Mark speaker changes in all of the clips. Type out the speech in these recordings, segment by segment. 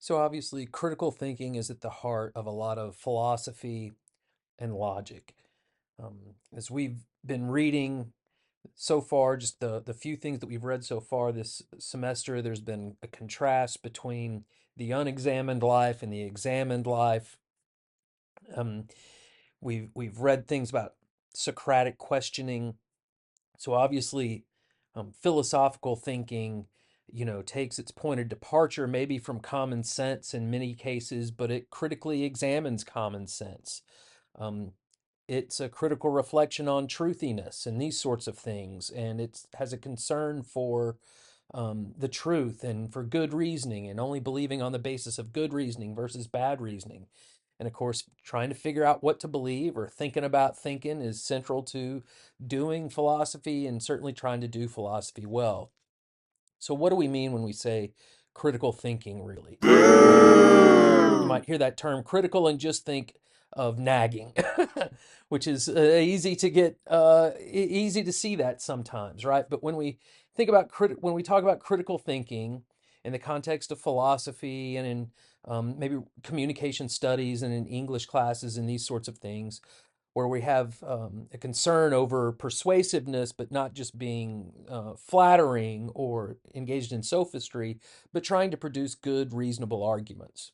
Speaker 1: So obviously, critical thinking is at the heart of a lot of philosophy and logic. As we've been reading so far, just the few things that we've read so far this semester, there's been a contrast between the unexamined life and the examined life. Um, we've read things about Socratic questioning. So obviously, philosophical thinking, takes its point of departure maybe from common sense in many cases, but it critically examines common sense. Um, it's a critical reflection on truthiness and these sorts of things, and it has a concern for the truth and for good reasoning and only believing on the basis of good reasoning versus bad reasoning. And of course, trying to figure out what to believe or thinking about thinking is central to doing philosophy and certainly trying to do philosophy well. So, what do we mean when we say critical thinking, really? You might hear that term critical and just think of nagging, which is easy to get, easy to see that sometimes, right? But when we when we talk about critical thinking in the context of philosophy and in maybe communication studies and in English classes and these sorts of things, where we have a concern over persuasiveness, but not just being flattering or engaged in sophistry, but trying to produce good, reasonable arguments.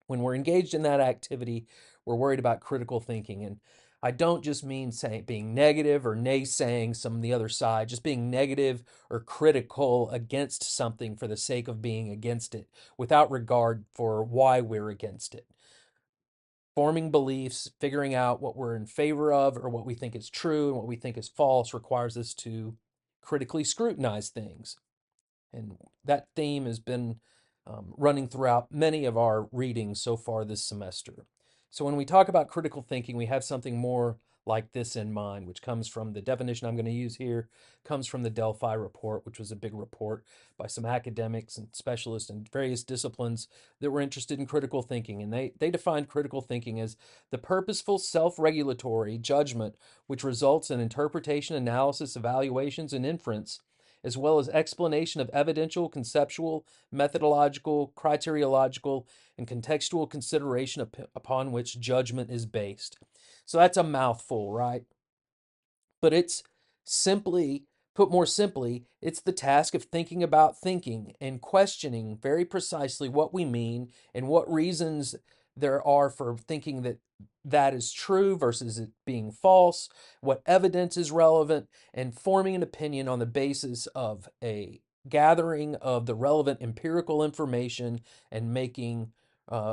Speaker 1: When we're engaged in that activity, we're worried about critical thinking. And I don't just mean saying being negative or naysaying some of the other side, just being negative or critical against something for the sake of being against it without regard for why we're against it. Forming beliefs, figuring out what we're in favor of or what we think is true and what we think is false requires us to critically scrutinize things. And that theme has been running throughout many of our readings so far this semester. So when we talk about critical thinking, we have something more like this in mind, which comes from the definition I'm going to use here, comes from the Delphi report, which was a big report by some academics and specialists in various disciplines that were interested in critical thinking. And they defined critical thinking as the purposeful self-regulatory judgment which results in interpretation, analysis, evaluations, and inference as well as explanation of evidential, conceptual, methodological, criteriological, and contextual consideration upon which judgment is based. So that's a mouthful, right? But it's simply, put more simply, it's the task of thinking about thinking and questioning very precisely what we mean and what reasons there are for thinking that that is true versus it being false, what evidence is relevant, and forming an opinion on the basis of a gathering of the relevant empirical information and making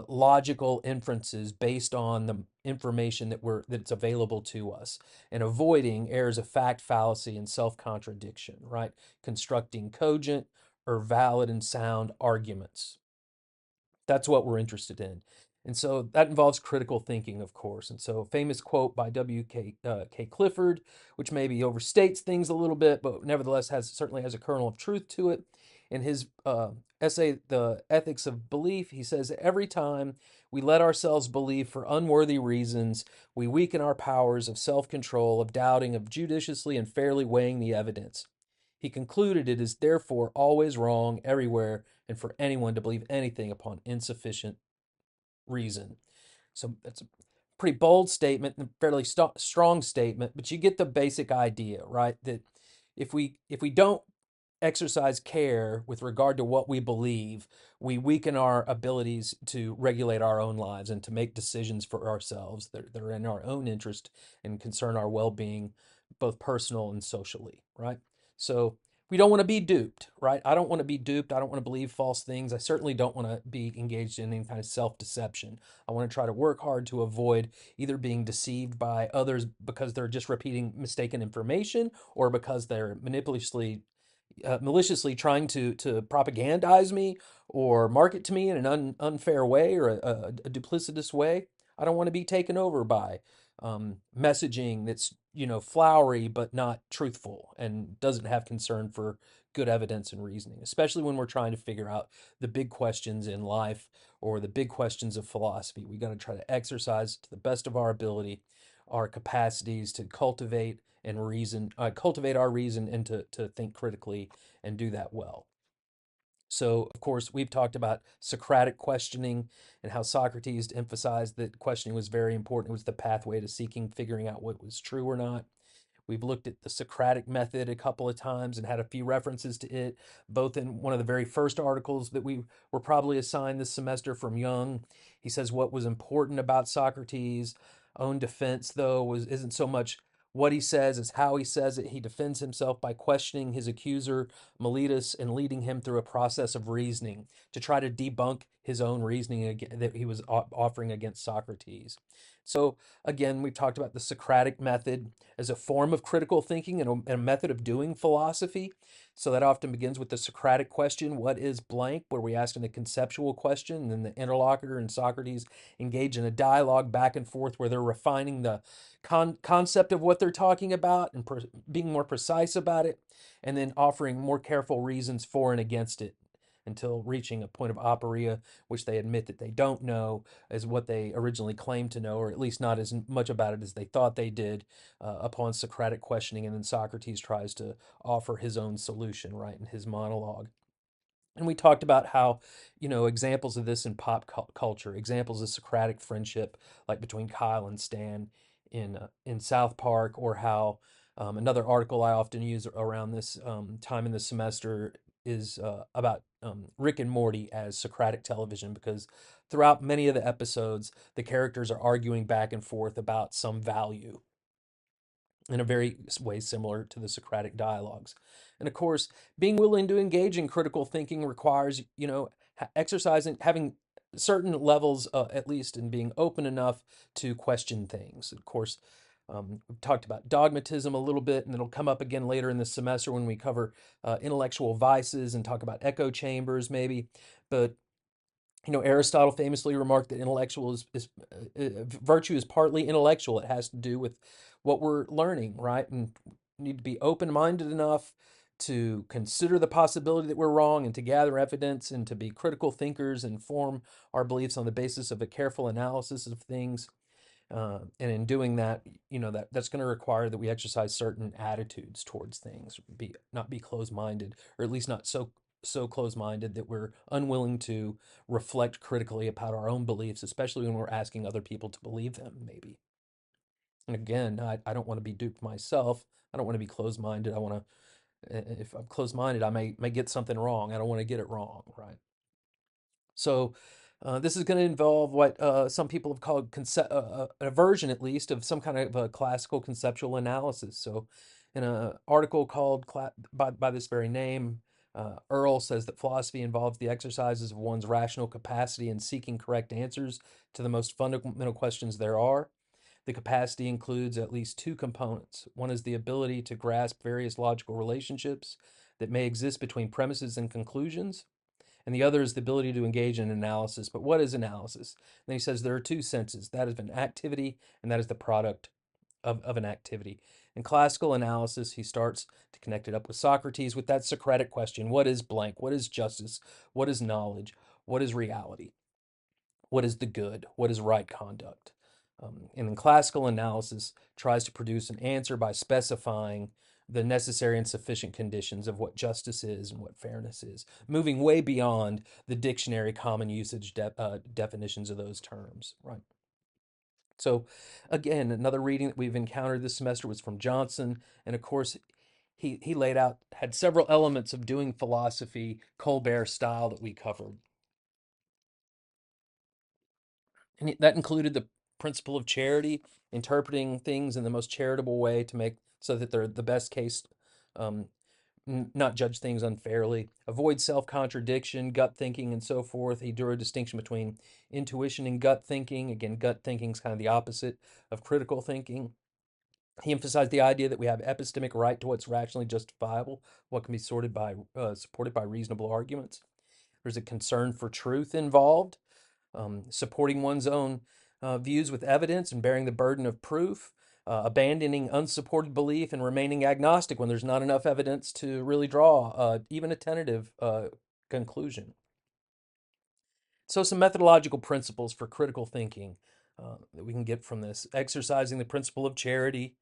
Speaker 1: logical inferences based on the information that's available to us and avoiding errors of fact fallacy and self-contradiction, right? Constructing cogent or valid and sound arguments. That's what we're interested in. And so that involves critical thinking, of course. And so a famous quote by W.K. Clifford, which maybe overstates things a little bit, but nevertheless certainly has a kernel of truth to it. In his essay, The Ethics of Belief, he says, every time we let ourselves believe for unworthy reasons, we weaken our powers of self-control, of doubting, of judiciously and fairly weighing the evidence. He concluded it is therefore always wrong everywhere and for anyone to believe anything upon insufficient reason. So that's a pretty bold statement and a fairly strong statement, but you get the basic idea, right? That if we don't exercise care with regard to what we believe, we weaken our abilities to regulate our own lives and to make decisions for ourselves that are in our own interest and concern our well-being, both personal and socially, right? So we don't want to be duped, right? I don't want to be duped. I don't want to believe false things. I certainly don't want to be engaged in any kind of self-deception. I want to try to work hard to avoid either being deceived by others because they're just repeating mistaken information or because they're maliciously trying to propagandize me or market to me in an unfair way or a duplicitous way. I don't want to be taken over by messaging that's flowery but not truthful and doesn't have concern for good evidence and reasoning, especially when we're trying to figure out the big questions in life or the big questions of philosophy. We got to try to exercise to the best of our ability our capacities to cultivate our reason and to think critically and do that well. So, of course, we've talked about Socratic questioning and how Socrates emphasized that questioning was very important. It was the pathway to seeking, figuring out what was true or not. We've looked at the Socratic method a couple of times and had a few references to it, both in one of the very first articles that we were probably assigned this semester from Young. He says what was important about Socrates' own defense, though, isn't so much what he says, as how he says it. He defends himself by questioning his accuser, Meletus, and leading him through a process of reasoning to try to debunk his own reasoning that he was offering against Socrates. So, again, we've talked about the Socratic method as a form of critical thinking and a method of doing philosophy. So that often begins with the Socratic question, what is blank, where we ask a conceptual question, and then the interlocutor and Socrates engage in a dialogue back and forth where they're refining the concept of what they're talking about and being more precise about it, and then offering more careful reasons for and against it until reaching a point of aporia, which they admit that they don't know as what they originally claimed to know, or at least not as much about it as they thought they did upon Socratic questioning. And then Socrates tries to offer his own solution, right, in his monologue. And we talked about how, examples of this in pop culture, examples of Socratic friendship, like between Kyle and Stan in South Park, or how another article I often use around this time in the semester is about Rick and Morty as Socratic television, because throughout many of the episodes, the characters are arguing back and forth about some value in a very way similar to the Socratic dialogues. And of course, being willing to engage in critical thinking requires, exercising, having certain levels, at least, in being open enough to question things. Of course, we've talked about dogmatism a little bit, and it'll come up again later in the semester when we cover intellectual vices and talk about echo chambers, maybe. But Aristotle famously remarked that virtue is partly intellectual. It has to do with what we're learning, right? And we need to be open-minded enough to consider the possibility that we're wrong and to gather evidence and to be critical thinkers and form our beliefs on the basis of a careful analysis of things. And in doing that, that's going to require that we exercise certain attitudes towards things, not be closed-minded, or at least not so closed-minded that we're unwilling to reflect critically about our own beliefs, especially when we're asking other people to believe them, maybe. And again, I don't want to be duped myself. I don't want to be closed-minded. If I'm closed-minded, I may get something wrong. I don't want to get it wrong, right? So this is going to involve what some people have called a version, at least, of some kind of a classical conceptual analysis. So in an article called by this very name, Earl says that philosophy involves the exercises of one's rational capacity in seeking correct answers to the most fundamental questions there are. The capacity includes at least two components. One is the ability to grasp various logical relationships that may exist between premises and conclusions, and the other is the ability to engage in analysis. But what is analysis? And then he says there are two senses, that is an activity, and that is the product of an activity. In classical analysis, he starts to connect it up with Socrates with that Socratic question: what is blank? What is justice? What is knowledge? What is reality? What is the good? What is right conduct? And in classical analysis, tries to produce an answer by specifying the necessary and sufficient conditions of what justice is and what fairness is, moving way beyond the dictionary common usage definitions of those terms, right? So, again, another reading that we've encountered this semester was from Johnson, and of course, he had several elements of doing philosophy Colbert style that we covered. And that included the principle of charity, interpreting things in the most charitable way to make so that they're the best case, um, not judge things unfairly, avoid self contradiction, gut thinking, and so forth. He drew a distinction between intuition and gut thinking. Again, gut thinking is kind of the opposite of critical thinking. He emphasized the idea that we have epistemic right to what's rationally justifiable, what can be supported by reasonable arguments. There's a concern for truth involved, supporting one's own views with evidence and bearing the burden of proof, abandoning unsupported belief and remaining agnostic when there's not enough evidence to really draw even a tentative conclusion. So, some methodological principles for critical thinking that we can get from this: exercising the principle of charity,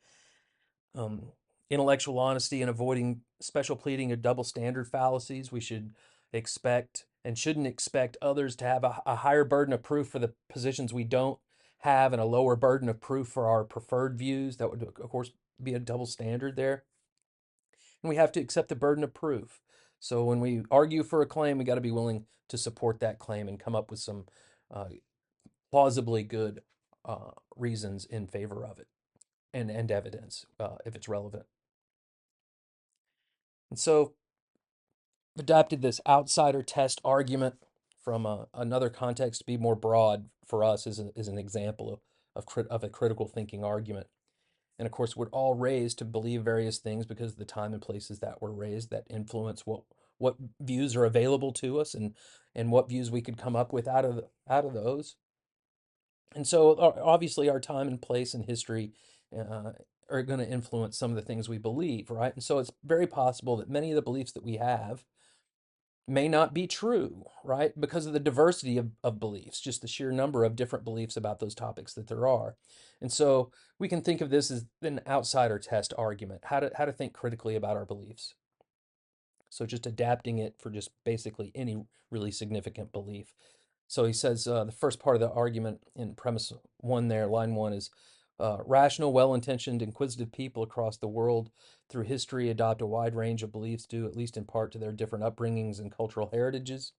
Speaker 1: um, intellectual honesty, and avoiding special pleading or double standard fallacies. We should expect and shouldn't expect others to have a higher burden of proof for the positions we don't have and a lower burden of proof for our preferred views. That would, of course, be a double standard there. And we have to accept the burden of proof. So when we argue for a claim, we got to be willing to support that claim and come up with some uh, plausibly good reasons in favor of it and evidence if it's relevant. And so adapted this outsider test argument from another context to be more broad for us as an example of a critical thinking argument. And of course, we're all raised to believe various things because of the time and places that we're raised that influence what views are available to us and what views we could come up with out of those. And so, obviously, our time and place and history uh, are going to influence some of the things we believe, right? And so, it's very possible that many of the beliefs that we have may not be true, right? Because of the diversity of beliefs, just the sheer number of different beliefs about those topics that there are. And so we can think of this as an outsider test argument, how to think critically about our beliefs. So just adapting it for just basically any really significant belief. So he says the first part of the argument in premise one there, line one is rational, well intentioned, inquisitive people across the world through history adopt a wide range of beliefs due, at least in part, to their different upbringings and cultural heritages.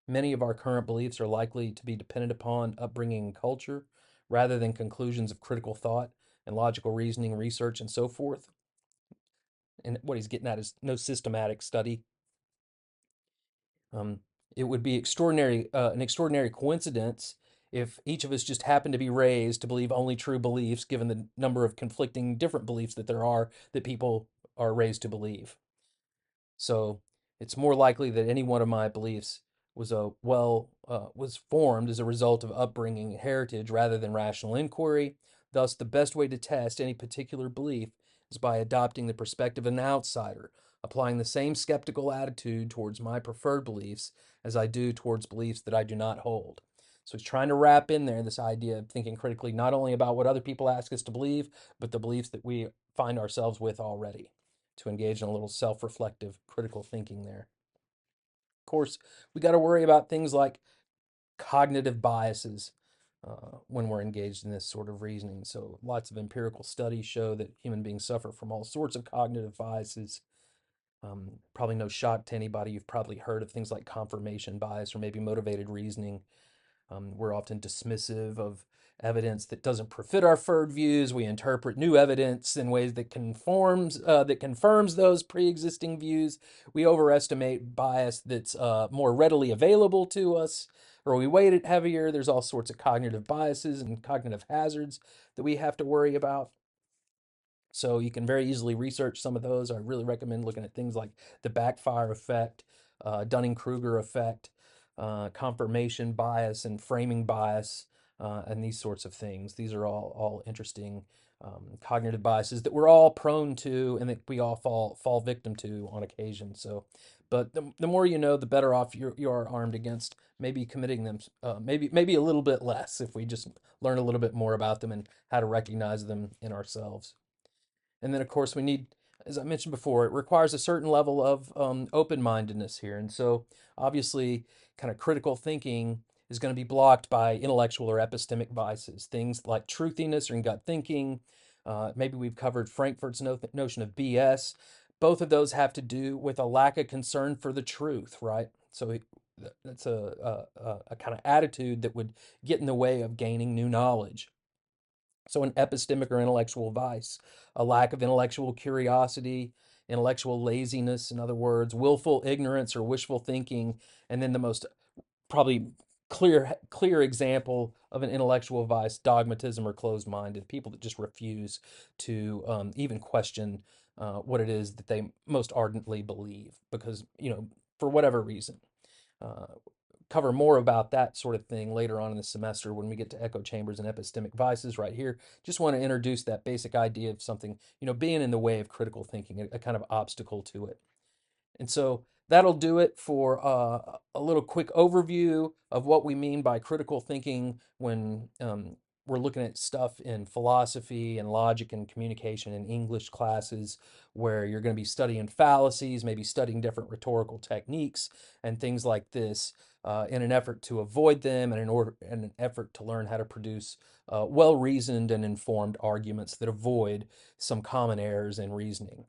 Speaker 1: Many of our current beliefs are likely to be dependent upon upbringing and culture rather than conclusions of critical thought and logical reasoning, research, and so forth. And what he's getting at is no systematic study. Um, it would be an extraordinary coincidence if each of us just happened to be raised to believe only true beliefs, given the number of conflicting different beliefs that there are that people are raised to believe. So it's more likely that any one of my beliefs was formed as a result of upbringing and heritage rather than rational inquiry. Thus, the best way to test any particular belief is by adopting the perspective of an outsider, applying the same skeptical attitude towards my preferred beliefs as I do towards beliefs that I do not hold. So he's trying to wrap in there this idea of thinking critically not only about what other people ask us to believe, but the beliefs that we find ourselves with already, to engage in a little self reflective, critical thinking there. Of course, we got to worry about things like cognitive biases when we're engaged in this sort of reasoning. So, lots of empirical studies show that human beings suffer from all sorts of cognitive biases. Probably no shock to anybody. You've probably heard of things like confirmation bias or maybe motivated reasoning. We're often dismissive of evidence that doesn't fit our preferred views. We interpret new evidence in ways that confirms those pre-existing views. We overestimate bias that's more readily available to us, or we weight it heavier. There's all sorts of cognitive biases and cognitive hazards that we have to worry about. So you can very easily research some of those. I really recommend looking at things like the backfire effect, Dunning-Kruger effect, confirmation bias, and framing bias, and these sorts of things. These are all interesting cognitive biases that we're all prone to, and that we all fall victim to on occasion. So, but the more you know, the better off you are armed against maybe committing them. Maybe a little bit less if we just learn a little bit more about them and how to recognize them in ourselves. And then, of course, we need, as I mentioned before, it requires a certain level of open mindedness here. And so, obviously, kind of critical thinking is going to be blocked by intellectual or epistemic biases, things like truthiness or gut thinking. Maybe we've covered Frankfurt's notion of BS. Both of those have to do with a lack of concern for the truth, right? So, that's a kind of attitude that would get in the way of gaining new knowledge. So, an epistemic or intellectual vice, a lack of intellectual curiosity, intellectual laziness, in other words, willful ignorance or wishful thinking, and then the most probably clear example of an intellectual vice, dogmatism or closed-minded, people that just refuse to even question what it is that they most ardently believe because, for whatever reason. Uh, Cover more about that sort of thing later on in the semester when we get to echo chambers and epistemic vices right here. Just want to introduce that basic idea of something, being in the way of critical thinking, a kind of obstacle to it. And so that'll do it for a little quick overview of what we mean by critical thinking when we're looking at stuff in philosophy and logic and communication in English classes where you're going to be studying fallacies, maybe studying different rhetorical techniques and things like this in an effort to avoid them and in an effort to learn how to produce well-reasoned and informed arguments that avoid some common errors in reasoning.